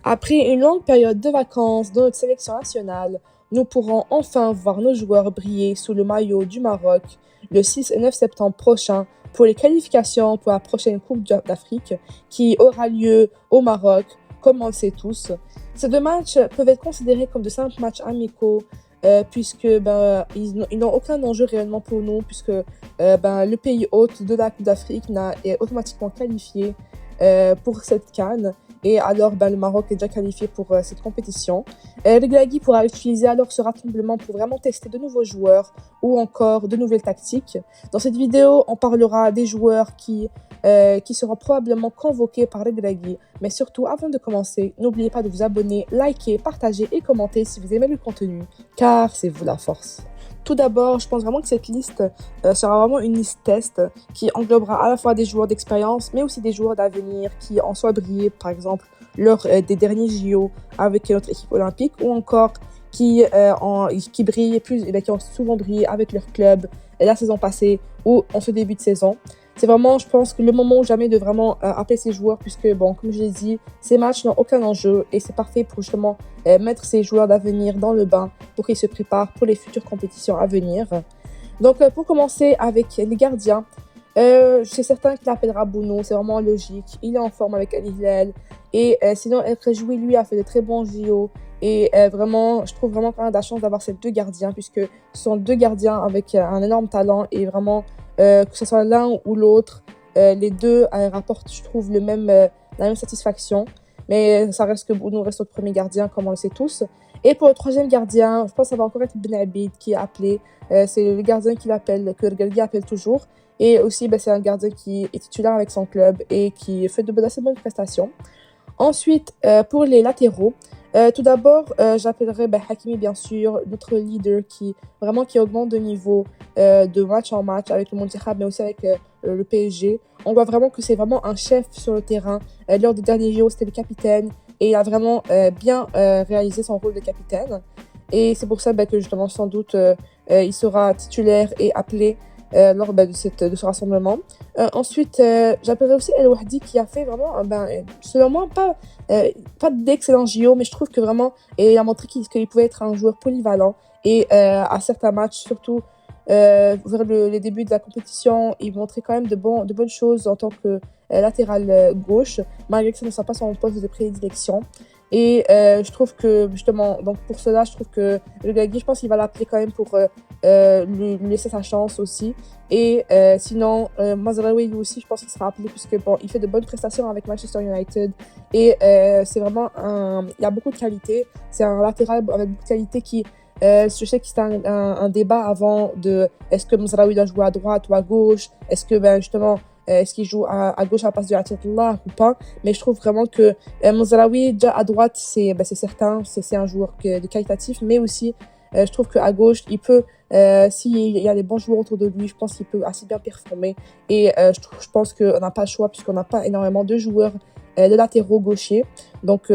Après une longue période de vacances dans notre sélection nationale, nous pourrons enfin voir nos joueurs briller sous le maillot du Maroc le 6 et 9 septembre prochain pour les qualifications pour la prochaine Coupe d'Afrique qui aura lieu au Maroc, comme on le sait tous. Ces deux matchs peuvent être considérés comme de simples matchs amicaux puisque ils n'ont aucun enjeu réellement pour nous puisque le pays hôte de la Coupe d'Afrique est automatiquement qualifié pour cette CAN. Et alors, le Maroc est déjà qualifié pour cette compétition. Regragui pourra utiliser alors ce rassemblement pour vraiment tester de nouveaux joueurs ou encore de nouvelles tactiques. Dans cette vidéo, on parlera des joueurs qui seront probablement convoqués par Regragui. Mais surtout, avant de commencer, n'oubliez pas de vous abonner, liker, partager et commenter si vous aimez le contenu, car c'est vous la force. Tout d'abord, je pense vraiment que cette liste sera vraiment une liste test qui englobera à la fois des joueurs d'expérience, mais aussi des joueurs d'avenir qui en soient brillés, par exemple, lors des derniers JO avec notre équipe olympique, ou encore qui brillent plus, qui ont souvent brillé avec leur club la saison passée ou en ce début de saison. C'est vraiment, je pense, que le moment ou jamais de vraiment appeler ces joueurs, puisque, comme je l'ai dit, ces matchs n'ont aucun enjeu et c'est parfait pour justement mettre ces joueurs d'avenir dans le bain pour qu'ils se préparent pour les futures compétitions à venir. Donc, pour commencer avec les gardiens, je suis certain qu'il appellera Bounou, c'est vraiment logique. Il est en forme avec Al Hilal. Et sinon, El Khejoui, lui, a fait de très bons JO. Et vraiment, je trouve vraiment qu'on a de la chance d'avoir ces deux gardiens, puisque ce sont deux gardiens avec un énorme talent. Et vraiment, que ce soit l'un ou l'autre, les deux rapportent, je trouve, la même satisfaction. Mais ça reste que Bounou reste notre premier gardien, comme on le sait tous. Et pour le troisième gardien, je pense que ça va encore être Ben Abid qui est appelé. C'est le gardien que Regragui appelle toujours. Et aussi, c'est un gardien qui est titulaire avec son club et qui fait assez bonnes prestations. Ensuite, pour les latéraux, tout d'abord, j'appellerai Hakimi, bien sûr, notre leader qui augmente de niveau de match en match avec le Mondial, mais aussi avec le PSG. On voit vraiment que c'est vraiment un chef sur le terrain. Lors des derniers JO, c'était le capitaine et il a vraiment bien réalisé son rôle de capitaine. Et c'est pour ça que justement, sans doute, il sera titulaire et appelé lors de ce rassemblement. Ensuite, j'appellerai aussi El Wahdi qui a fait vraiment, selon moi, pas d'excellents JO, mais je trouve que vraiment, il a montré qu'il pouvait être un joueur polyvalent. Et à certains matchs, surtout vers les débuts de la compétition, il montrait quand même de bonnes choses en tant que latéral gauche, malgré que ça ne soit pas son poste de prédilection. Et je trouve que, justement, donc pour cela, je trouve que Regragui, je pense qu'il va l'appeler quand même pour lui laisser sa chance aussi. Et sinon, Mazraoui, lui aussi, je pense qu'il sera appelé puisque, il fait de bonnes prestations avec Manchester United. Et c'est vraiment il y a beaucoup de qualité. C'est un latéral avec beaucoup de qualité qui... je sais que c'était un débat avant de est-ce que Mazraoui doit jouer à droite ou à gauche, est-ce que justement est-ce qu'il joue à gauche à la place de Atiyatullah ou pas, mais je trouve vraiment que Mazraoui déjà à droite c'est certain, c'est un joueur de qualitatif, mais aussi je trouve qu'à gauche il peut s'il y a des bons joueurs autour de lui, je pense qu'il peut assez bien performer. Et je pense qu'on n'a pas le choix puisqu'on n'a pas énormément de joueurs de latéraux gauchers, donc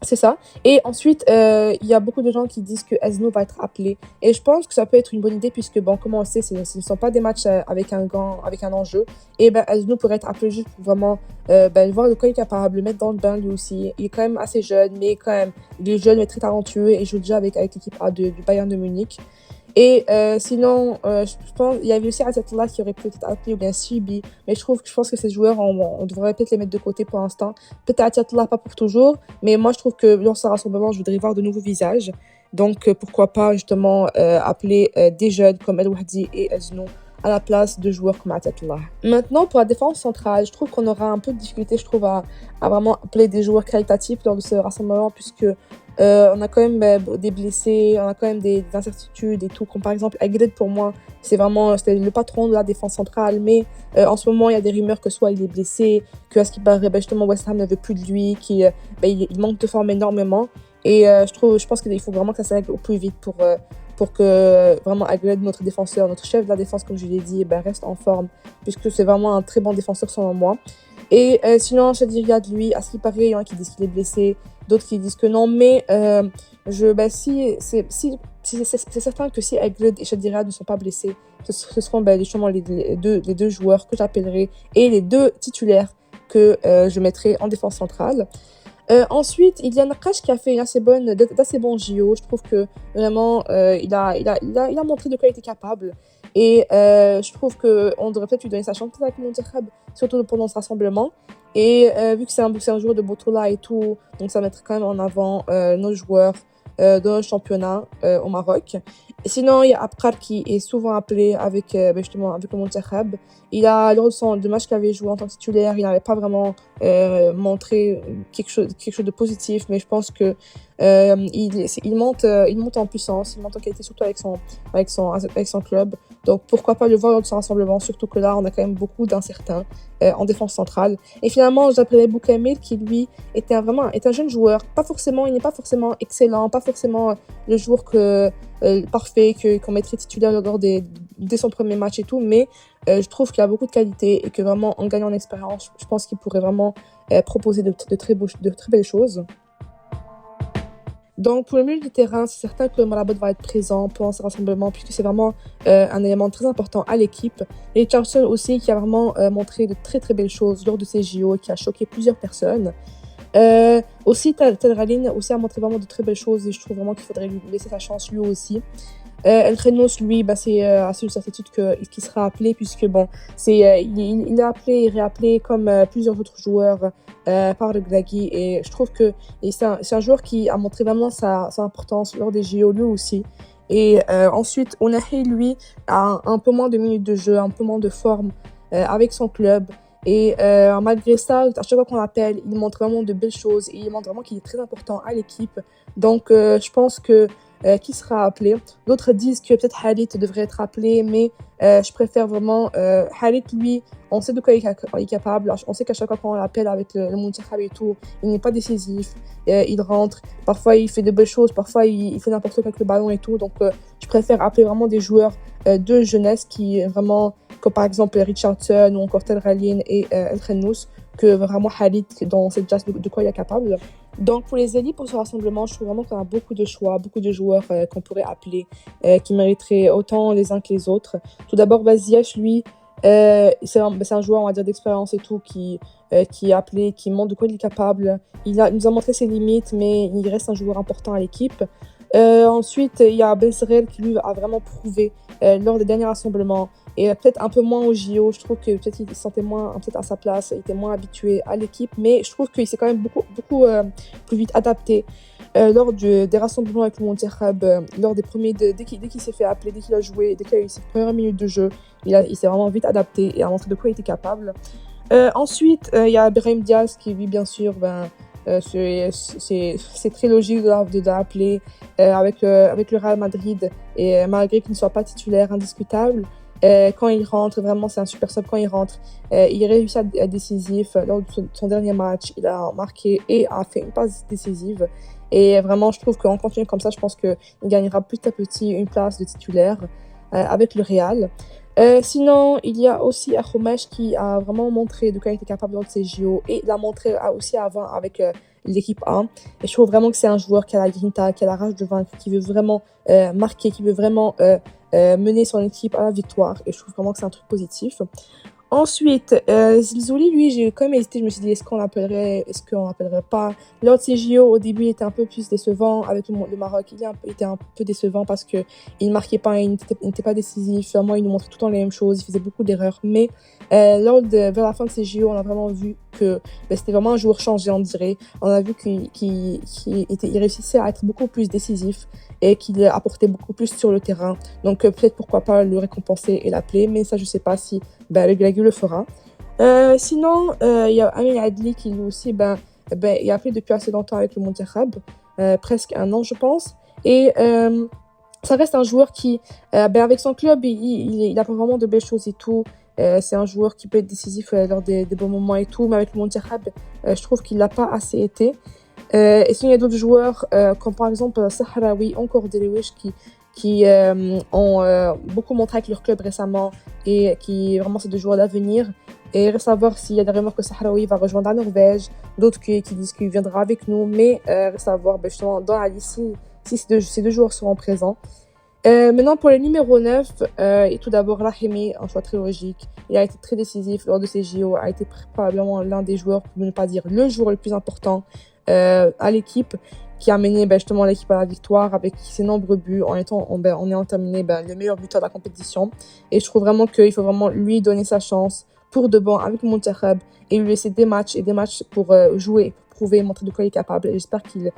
c'est ça. Et ensuite, il y a beaucoup de gens qui disent que Ezno va être appelé. Et je pense que ça peut être une bonne idée puisque, comme on le sait, ce ne sont pas des matchs avec un enjeu. Et Ezno pourrait être appelé juste pour vraiment voir de quoi il est capable, le mettre dans le bain lui aussi. Il est quand même assez jeune, mais quand même, il est jeune mais très talentueux et il joue déjà avec l'équipe A du Bayern de Munich. Et sinon, je pense il y avait aussi Atiyatullah qui aurait pu être appelé ou bien Sibi, mais je pense que ces joueurs, on devrait peut-être les mettre de côté pour l'instant. Peut-être Atiyatullah pas pour toujours, mais moi je trouve que lors de ce rassemblement, je voudrais voir de nouveaux visages. Donc pourquoi pas justement appeler des jeunes comme El Wahdi et Ezno à la place de joueurs comme Atiyatullah. Maintenant, pour la défense centrale, je trouve qu'on aura un peu de difficulté, je trouve, à vraiment appeler des joueurs qualitatifs lors de ce rassemblement, puisque on a quand même des blessés, on a quand même des incertitudes et tout, comme par exemple Agred pour moi, c'était le patron de la défense centrale, mais en ce moment il y a des rumeurs que soit il est blessé, que à ce qui paraît justement West Ham ne veut plus de lui, qu'il il manque de forme énormément, et je pense qu'il faut vraiment que ça se règle au plus vite pour que vraiment Agred, notre défenseur, notre chef de la défense comme je l'ai dit, reste en forme, puisque c'est vraiment un très bon défenseur selon moi. Et sinon, Chadiri de lui, à ce qui paraît, il y en a qui disent qu'il est blessé, d'autres qui disent que non, mais c'est certain que si Agred et Chadiri ne sont pas blessés, ce seront justement les deux joueurs que j'appellerai et les deux titulaires que je mettrai en défense centrale. Ensuite, il y a Nakash qui a fait d'assez bons JO. Je trouve que vraiment, il a montré de quoi il était capable. Et je trouve qu'on devrait peut-être lui donner sa chance peut-être avec le Mondial, surtout pendant ce rassemblement. Et vu que c'est un joueur de Botola et tout, donc ça mettrait quand même en avant nos joueurs dans le championnat au Maroc. Et sinon, il y a Abkar qui est souvent appelé avec, justement, avec le Mondial. Lors de match qu'il avait joué en tant que titulaire, il n'avait pas vraiment montré quelque chose de positif, mais je pense que il monte en puissance, il monte en qualité surtout avec son club. Donc pourquoi pas le voir lors de ce rassemblement, surtout que là on a quand même beaucoup d'incertains en défense centrale. Et finalement, j'appelais Boukamil qui lui est un jeune joueur, il n'est pas forcément excellent, pas forcément le joueur parfait qu'on mettrait titulaire dès son premier match et tout, mais je trouve qu'il a beaucoup de qualité et que vraiment en gagnant en expérience, je pense qu'il pourrait vraiment proposer de très belles choses. Donc, pour le milieu du terrain, c'est certain que le Marabout va être présent pendant ce rassemblement puisque c'est vraiment un élément très important à l'équipe. Et Richardson aussi qui a vraiment montré de très très belles choses lors de ses JO et qui a choqué plusieurs personnes. Aussi, Telralin aussi a montré vraiment de très belles choses et je trouve vraiment qu'il faudrait lui laisser sa chance lui aussi. El Khenos, lui, c'est assez une certitude qu'il sera appelé puisque il est appelé et réappelé comme plusieurs autres joueurs par le Glagui et je trouve que c'est un joueur qui a montré vraiment sa importance lors des JO lui aussi. Et ensuite, Onahi, lui, a un peu moins de minutes de jeu, un peu moins de forme avec son club. Et malgré ça, à chaque fois qu'on l'appelle, il montre vraiment de belles choses et il montre vraiment qu'il est très important à l'équipe. Donc, je pense que qui sera appelé. D'autres disent que peut-être Harit devrait être appelé, mais je préfère vraiment Harit, lui, on sait de quoi il est capable. On sait qu'à chaque fois qu'on l'appelle avec le Mondial et tout, il n'est pas décisif, il rentre. Parfois, il fait de belles choses, parfois, il fait n'importe quoi avec le ballon et tout. Donc, je préfère appeler vraiment des joueurs de jeunesse qui vraiment, comme par exemple Richardson ou encore Telralin et El Khenos, que vraiment Harit, dont on sait déjà de quoi il est capable. Donc pour les élites, pour ce rassemblement, je trouve vraiment qu'on a beaucoup de choix, beaucoup de joueurs qu'on pourrait appeler, qui mériteraient autant les uns que les autres. Tout d'abord, Ziyech, lui, c'est un joueur, on va dire, d'expérience et tout, qui est appelé, qui montre de quoi il est capable. Il nous a montré ses limites, mais il reste un joueur important à l'équipe. Ensuite, il y a Ben Serel qui lui a vraiment prouvé lors des derniers rassemblements et peut-être un peu moins au JO. Je trouve que peut-être il se sentait moins peut-être à sa place, il était moins habitué à l'équipe, mais je trouve qu'il s'est quand même beaucoup plus vite adapté lors des rassemblements avec le Mondial, lors des premiers, dès qu'il s'est fait appeler, dès qu'il a joué, dès qu'il a eu ses premières minutes de jeu, il s'est vraiment vite adapté et a montré de quoi il était capable. Ensuite, il y a Brahim Diaz qui, lui, bien sûr, c'est très logique de l'appeler avec le Real Madrid et malgré qu'il ne soit pas titulaire indiscutable, quand il rentre, vraiment c'est un super sub quand il rentre, il réussit à être décisif. Lors de son dernier match, il a marqué et a fait une passe décisive et vraiment je trouve qu'en continuant comme ça, je pense qu'il gagnera petit à petit une place de titulaire avec le Real. Sinon, il y a aussi Akhomesh qui a vraiment montré de quoi il était capable lors de ses JO et l'a montré aussi avant avec l'équipe A. Et je trouve vraiment que c'est un joueur qui a la grinta, qui a la rage de vaincre, qui veut vraiment marquer, qui veut vraiment mener son équipe à la victoire. Et je trouve vraiment que c'est un truc positif. Ensuite, Zilzouli, lui, j'ai quand même hésité. Je me suis dit, est-ce qu'on l'appellerait pas. Lors de ses JO, au début, il était un peu plus décevant avec le Maroc. Il était un peu décevant parce qu'il ne marquait pas, il n'était pas décisif. Vraiment, il nous montrait tout le temps les mêmes choses. Il faisait beaucoup d'erreurs. Mais vers la fin de ses JO, on a vraiment vu que c'était vraiment un joueur changé, on dirait. On a vu qu'il réussissait à être beaucoup plus décisif et qu'il apportait beaucoup plus sur le terrain. Donc, peut-être pourquoi pas le récompenser et l'appeler. Mais ça, je sais pas si le Glagui le fera. Sinon, il y a Amin Adli qui lui aussi il a appelé depuis assez longtemps avec le Mondial, presque un an je pense. Et ça reste un joueur qui, avec son club, il a vraiment de belles choses et tout. C'est un joueur qui peut être décisif lors des bons moments et tout, mais avec le Mondial, je trouve qu'il l'a pas assez été. Et sinon, il y a d'autres joueurs, comme par exemple Sahraoui, encore Delewish, qui ont beaucoup montré avec leur club récemment et qui vraiment c'est des joueurs d'avenir. Et reste à voir s'il y a des rumeurs que Sahraoui va rejoindre la Norvège, d'autres qui disent qu'il viendra avec nous, mais reste à voir justement dans la liste si ces deux joueurs seront présents. Maintenant pour le numéro 9, et tout d'abord Rahimi, un choix très logique. Il a été très décisif lors de ces JO, a été probablement l'un des joueurs, pour ne pas dire le joueur le plus important à l'équipe, qui a mené justement l'équipe à la victoire avec ses nombreux buts en ayant terminé le meilleur buteur de la compétition. Et je trouve vraiment qu'il faut vraiment lui donner sa chance pour de bon avec Monterrey et lui laisser des matchs pour jouer, pour prouver, montrer de quoi il est capable. Et j'espère qu'il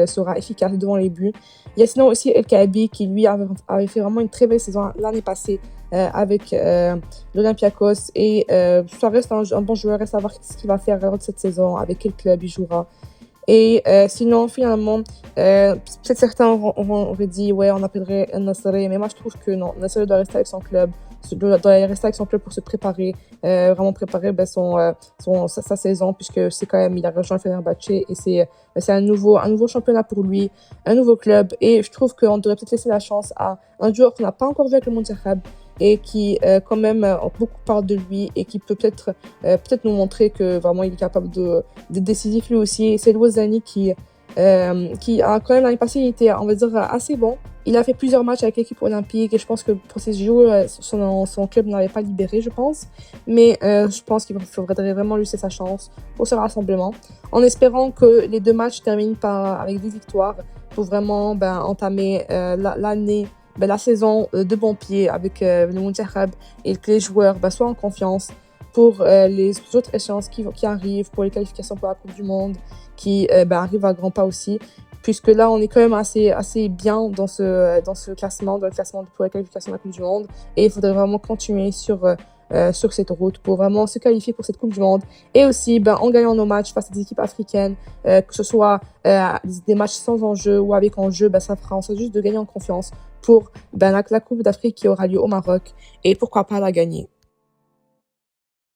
sera efficace devant les buts. Il y a sinon aussi El Kaabi qui lui avait fait vraiment une très belle saison l'année passée avec l'Olympiakos, et ça reste un bon joueur. Reste à voir ce qu'il va faire de cette saison, avec quel club il jouera. Et sinon, finalement, peut-être certains auraient dit, ouais, on appellerait Nasseri, mais moi je trouve que non, Nasseri doit rester avec son club, pour se préparer, vraiment préparer sa saison, puisque c'est quand même, il a rejoint le Fenerbahçe, et c'est un nouveau championnat pour lui, un nouveau club, et je trouve qu'on devrait peut-être laisser la chance à un joueur qu'on n'a pas encore vu avec le Monterrey, et qui quand même beaucoup parle de lui, et qui peut peut-être nous montrer que vraiment il est capable de décisif lui aussi. C'est Lozani qui a quand même l'année passée, il était, on va dire, assez bon. Il a fait plusieurs matchs avec l'équipe olympique, et je pense que pour ces JO, son club n'avait pas libéré, je pense. Mais je pense qu'il faudrait vraiment lui laisser sa chance pour ce rassemblement, en espérant que les 2 matchs terminent avec des victoires, pour vraiment entamer l'année, la saison de bon pied avec le Monterrey, et que les joueurs soient en confiance pour les autres échéances qui arrivent, pour les qualifications pour la Coupe du Monde qui arrivent à grands pas aussi, puisque là on est quand même assez bien dans le classement pour la qualification de la Coupe du Monde, et il faudrait vraiment continuer sur cette route pour vraiment se qualifier pour cette Coupe du Monde, et aussi en gagnant nos matchs face à des équipes africaines, que ce soit des matchs sans enjeu ou avec enjeu, ça fera en sorte juste de gagner en confiance pour la Coupe d'Afrique qui aura lieu au Maroc, et pourquoi pas la gagner.